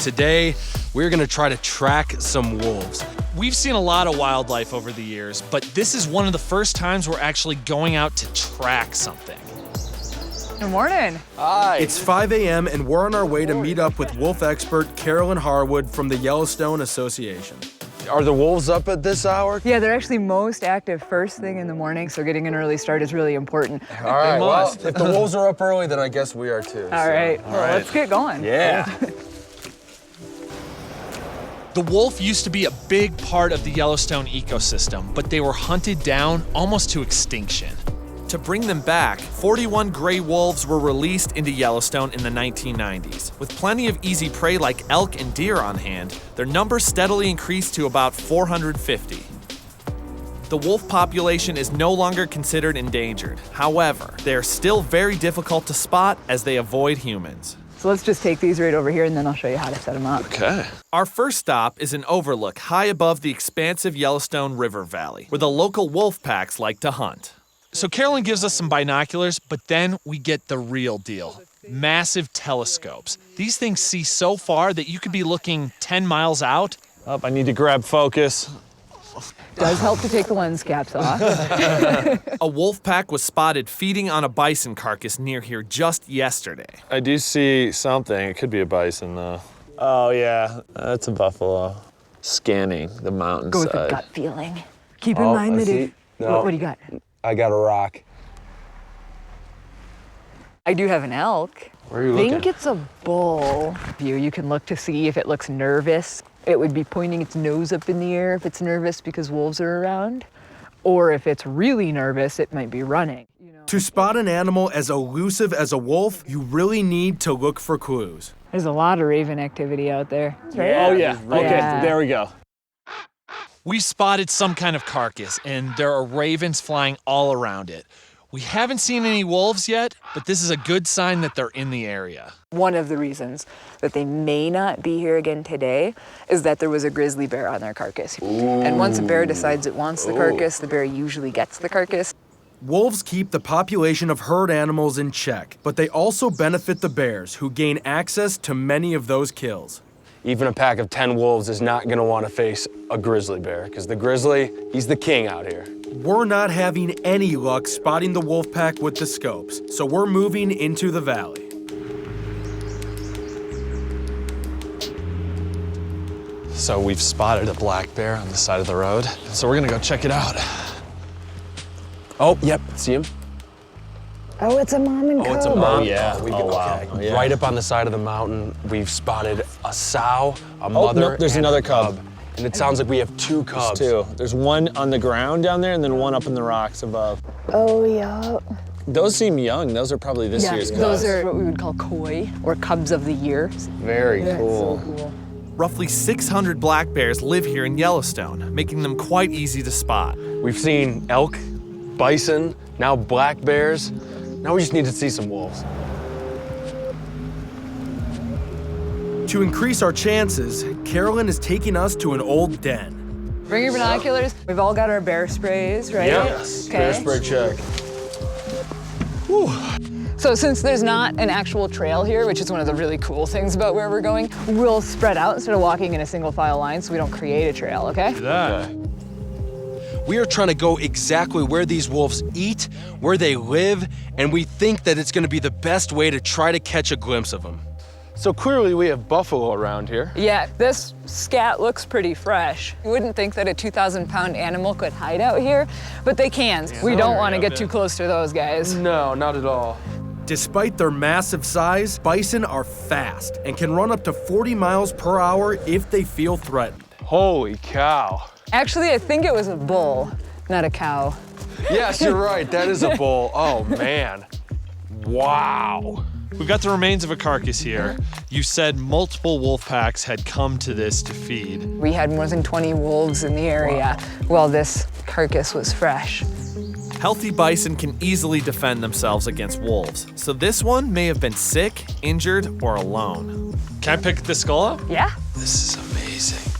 today we're gonna try to track some wolves. We've seen a lot of wildlife over the years, but this is one of the first times we're actually going out to track something. Good morning. Hi. It's 5 a.m. and we're on our way to meet up with wolf expert Carolyn Harwood from the Yellowstone Association. Are the wolves up at this hour? Yeah, they're actually most active first thing in the morning, so getting an early start is really important. All right, well, if the wolves are up early, then I guess we are too. All right, let's get going. Yeah. The wolf used to be a big part of the Yellowstone ecosystem, but they were hunted down almost to extinction. To bring them back, 41 gray wolves were released into Yellowstone in the 1990s. With plenty of easy prey like elk and deer on hand, their number steadily increased to about 450. The wolf population is no longer considered endangered. However, they are still very difficult to spot as they avoid humans. So let's just take these right over here and then I'll show you how to set them up. Okay. Our first stop is an overlook high above the expansive Yellowstone River Valley, where the local wolf packs like to hunt. So Carolyn gives us some binoculars, but then we get the real deal. Massive telescopes. These things see so far that you could be looking 10 miles out. Oh, I need to grab focus. Does help to take the lens caps off. A wolf pack was spotted feeding on a bison carcass near here just yesterday. I do see something. It could be a bison, though. Oh, yeah. That's a buffalo. Scanning the mountainside. Go with a gut feeling. Keep in mind that if... What do you got? I got a rock. I do have an elk. Where are you I looking? think it's a bull. You can look to see if it looks nervous. It would be pointing its nose up in the air if it's nervous because wolves are around. Or if it's really nervous, it might be running. To spot an animal as elusive as a wolf, you really need to look for clues. There's a lot of raven activity out there. Right? Oh, yeah. Okay, Yeah. there we go. We spotted some kind of carcass, and there are ravens flying all around it. We haven't seen any wolves yet, but this is a good sign that they're in the area. One of the reasons that they may not be here again today is that there was a grizzly bear on their carcass. And once a bear decides it wants the carcass, the bear usually gets the carcass. Wolves keep the population of herd animals in check, but they also benefit the bears, who gain access to many of those kills. Even a pack of 10 wolves is not going to want to face a grizzly bear, because the grizzly, he's the king out here. We're not having any luck spotting the wolf pack with the scopes, so we're moving into the valley. So we've spotted a black bear on the side of the road, so we're gonna go check it out. Oh, yep. See him? Oh, it's a mom and cub. Oh, it's a mom. yeah. Wow. Yeah. Right up on the side of the mountain, we've spotted a sow, a mother, no, there's and another a cub. And it sounds like we have two cubs. There's two. There's one on the ground down there and then one up in the rocks above. Oh, yeah. Those seem young. Those are probably this year's cubs. Those are what we would call koi, or cubs of the year. Very That's cool. so cool. Roughly 600 black bears live here in Yellowstone, making them quite easy to spot. We've seen elk, bison, now black bears. Now we just need to see some wolves. To increase our chances, Carolyn is taking us to an old den. Bring your binoculars. We've all got our bear sprays, right? Yes. Okay. Bear spray check. So since there's not an actual trail here, which is one of the really cool things about where we're going, we'll spread out instead of walking in a single file line so we don't create a trail, okay? Okay. We are trying to go exactly where these wolves eat, where they live, and we think that it's going to be the best way to try to catch a glimpse of them. So clearly we have buffalo around here. Yeah, this scat looks pretty fresh. You wouldn't think that a 2,000-pound animal could hide out here, but they can. We don't want to get too close to those guys. No, not at all. Despite their massive size, bison are fast and can run up to 40 miles per hour if they feel threatened. Holy cow. Actually, I think it was a bull, not a cow. Yes, you're right. That is a bull. Oh, man. Wow. We've got the remains of a carcass here. You said multiple wolf packs had come to this to feed. We had more than 20 wolves in the area while this carcass was fresh. Healthy bison can easily defend themselves against wolves, so this one may have been sick, injured, or alone. Can I pick the skull up? Yeah. This is amazing.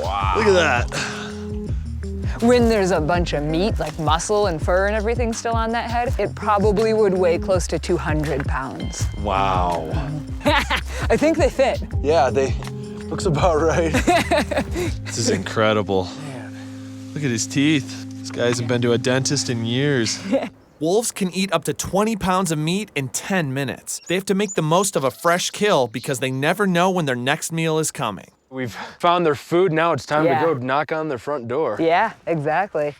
Wow. Look at that. When there's a bunch of meat, like muscle and fur and everything still on that head, it probably would weigh close to 200 pounds. Wow. I think they fit. Yeah, looks about right. This is incredible. Look at his teeth. This guy hasn't been to a dentist in years. Wolves can eat up to 20 pounds of meat in 10 minutes. They have to make the most of a fresh kill because they never know when their next meal is coming. We've found their food, now it's time Yeah. to go knock on their front door. Yeah, exactly.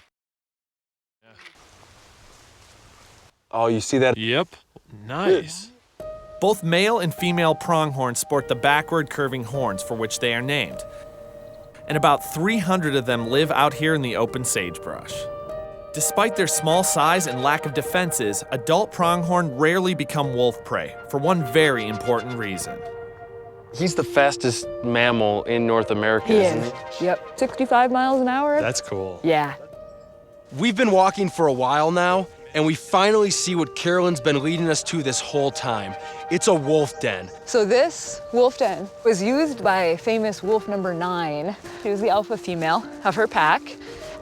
Oh, you see that? Yep, nice. Both male and female pronghorns sport the backward curving horns for which they are named. And about 300 of them live out here in the open sagebrush. Despite their small size and lack of defenses, adult pronghorn rarely become wolf prey for one very important reason. He's the fastest mammal in North America, He isn't is. Yep, 65 miles an hour. That's cool. Yeah. We've been walking for a while now, and we finally see what Carolyn's been leading us to this whole time. It's a wolf den. So this wolf den was used by famous wolf number 9. She was the alpha female of her pack,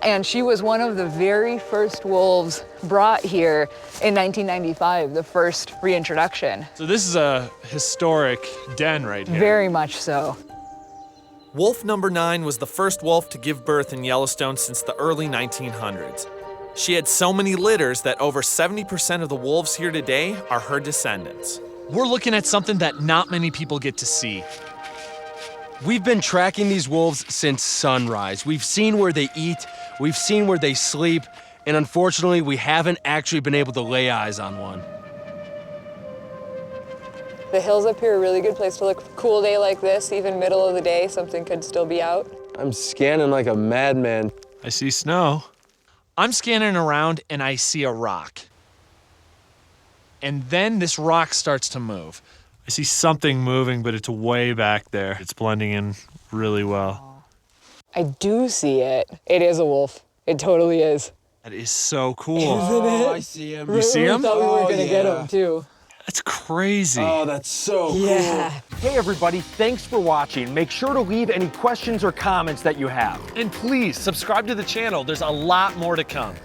and she was one of the very first wolves brought here in 1995, the first reintroduction. So this is a historic den right here. Very much so. Wolf number 9 was the first wolf to give birth in Yellowstone since the early 1900s. She had so many litters that over 70% of the wolves here today are her descendants. We're looking at something that not many people get to see. We've been tracking these wolves since sunrise. We've seen where they eat, we've seen where they sleep, and unfortunately, we haven't actually been able to lay eyes on one. The hills up here are a really good place to look. Cool day like this, even middle of the day, something could still be out. I'm scanning like a madman. I see snow. I'm scanning around and I see a rock. And then this rock starts to move. I see something moving, but it's way back there. It's blending in really well. I do see it. It is a wolf. It totally is. That is so cool. Oh, I see him. You see him? We thought we were gonna get yeah. him too. That's crazy. Oh, that's so cool. Yeah. Hey everybody, thanks for watching. Make sure to leave any questions or comments that you have. And please subscribe to the channel. There's a lot more to come.